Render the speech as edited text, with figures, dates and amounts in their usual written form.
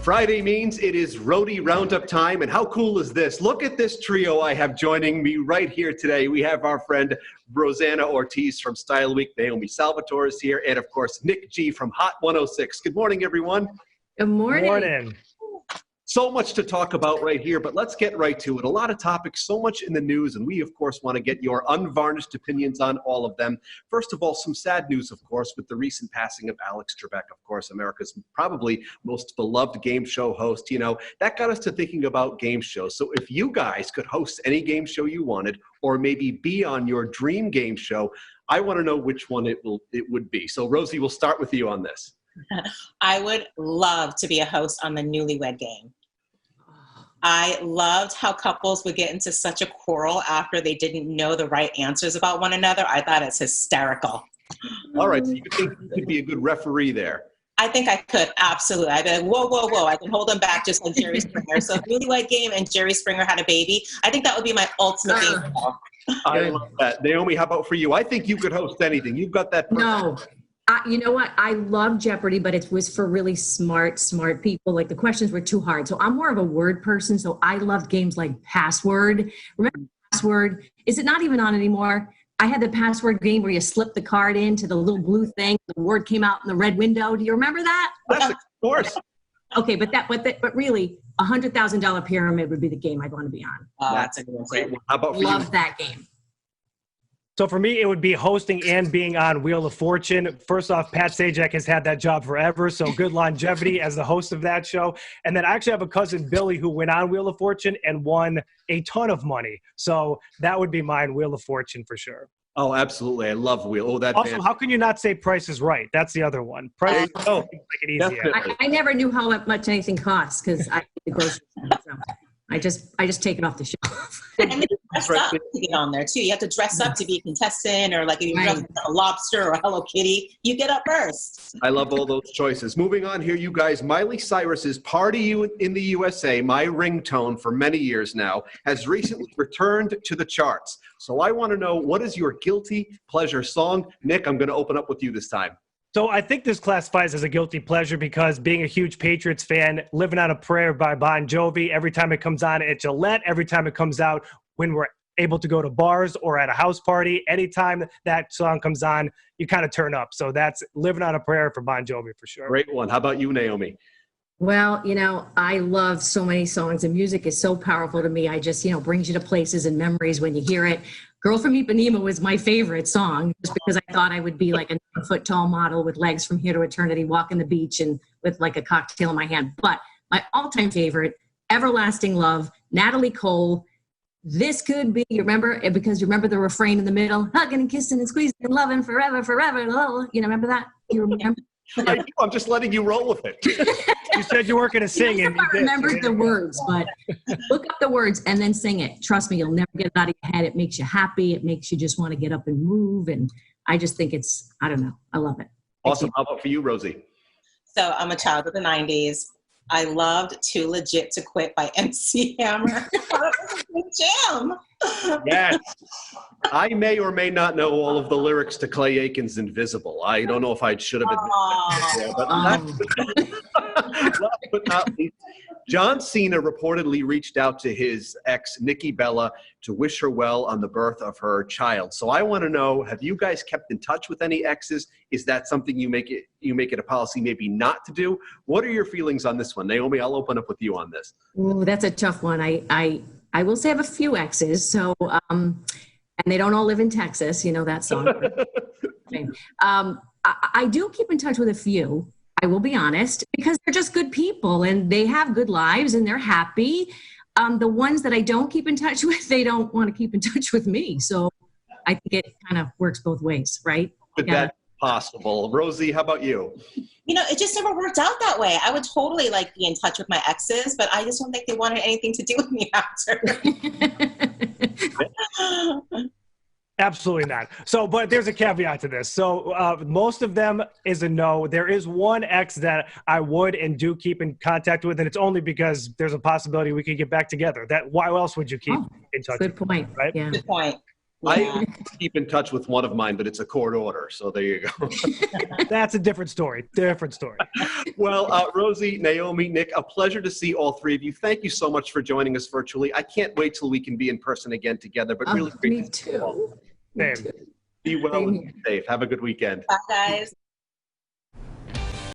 Friday means it is Roadie Roundup time, and how cool is this? Look at this trio I have joining me right here today. We have our friend Rosanna Ortiz from Style Week, Naomi Salvatore is here, and of course, Nick G from Hot 106. Good morning, everyone. Good morning. Good morning. So much to talk about right here, but let's get right to it. A lot of topics, so much in the news, and we, of course, want to get your unvarnished opinions on all of them. First of all, some sad news, of course, with the recent passing of Alex Trebek, of course, America's probably most beloved game show host. You know, that got us to thinking about game shows. So if you guys could host any game show you wanted, or maybe be on your dream game show, I want to know which one it would be. So, Rosie, we'll start with you on this. I would love to be a host on the Newlywed Game. I loved how couples would get into such a quarrel after they didn't know the right answers about one another. I thought it's hysterical. All right, so you think you could be a good referee there? I think I could, absolutely. I'd be like, whoa, whoa, whoa. I can hold them back just like Jerry Springer. So if Newlywed Game and Jerry Springer had a baby, I think that would be my ultimate game show. I love that. Naomi, how about for you? I think you could host anything. You've got that. No. You know what? I love Jeopardy, but it was for really smart people. Like the questions were too hard. So I'm more of a word person. So I loved games like Password. Remember Password? Is it not even on anymore? I had the Password game where you slip the card into the little blue thing. The word came out in the red window. Do you remember that? Yes, of course. Okay, but really, $100,000 pyramid would be the game I'd want to be on. That's a good Great one. How about for you? Love that game. So for me, it would be hosting and being on Wheel of Fortune. First off, Pat Sajak has had that job forever, so good longevity as the host of that show. And then I actually have a cousin, Billy, who went on Wheel of Fortune and won a ton of money. So that would be mine, Wheel of Fortune for sure. Oh, absolutely. I love Wheel. Oh, that. Also, how can you not say Price is Right? That's the other one. Price is Right. Make it easier. I never knew how much anything costs because I did the grocery store, so I just take it off the shelf. And then you dress up to get on there too. You have to dress up to be a contestant, or like if you dress up a lobster or Hello Kitty, you get up first. I love all those choices. Moving on here, you guys. Miley Cyrus's "Party in the USA," my ringtone for many years now, has recently returned to the charts. So I want to know, what is your guilty pleasure song? Nick, I'm going to open up with you this time. So I think this classifies as a guilty pleasure because being a huge Patriots fan, Living on a Prayer by Bon Jovi, every time it comes on at Gillette, every time it comes out when we're able to go to bars or at a house party, anytime that song comes on, you kind of turn up. So that's Living on a Prayer for Bon Jovi for sure. Great one. How about you, Naomi? Well, I love so many songs, and music is so powerful to me. I just, brings you to places and memories when you hear it. Girl from Ipanema was my favorite song, just because I thought I would be like a 9-foot-tall model with legs from here to eternity, walking the beach and with like a cocktail in my hand. But my all-time favorite, Everlasting Love, Natalie Cole, This Could Be, you remember? Because you remember the refrain in the middle, hugging and kissing and squeezing and loving forever, forever. Remember that? You remember? I do. I'm just letting you roll with it. You said you weren't going to sing. I remembered the words, but look up the words and then sing it. Trust me, you'll never get it out of your head. It makes you happy. It makes you just want to get up and move. And I just think I don't know. I love it. Awesome. How about for you, Rosie? So I'm a child of the 90s. I loved Too Legit to Quit by MC Hammer. That was a good jam. Yes. I may or may not know all of the lyrics to Clay Aiken's Invisible. I don't know if I should have admitted that, but last but not least, John Cena reportedly reached out to his ex, Nikki Bella, to wish her well on the birth of her child. So I want to know, have you guys kept in touch with any exes? Is that something you make it a policy maybe not to do? What are your feelings on this one? Naomi, I'll open up with you on this. Ooh, that's a tough one. I will say I have a few exes, so and they don't all live in Texas. You know that song. I do keep in touch with a few. I will be honest, because they're just good people and they have good lives and they're happy. The ones that I don't keep in touch with, they don't want to keep in touch with me. So I think it kind of works both ways, right? Could that possible? Rosie, how about you? It just never worked out that way. I would totally be in touch with my exes, but I just don't think they wanted anything to do with me after. Absolutely not. So, but there's a caveat to this. So most of them is a no. There is one ex that I would and do keep in contact with, and it's only because there's a possibility we could get back together. Why else would you keep in touch? Good point. Right? Yeah. Good point. I keep in touch with one of mine, but it's a court order. So there you go. That's a different story. Different story. Well, Rosie, Naomi, Nick, a pleasure to see all three of you. Thank you so much for joining us virtually. I can't wait till we can be in person again together, but really great Me to see you all. too. Me Same. too. Be well Same and here. be safe. Have a good weekend. Bye, guys.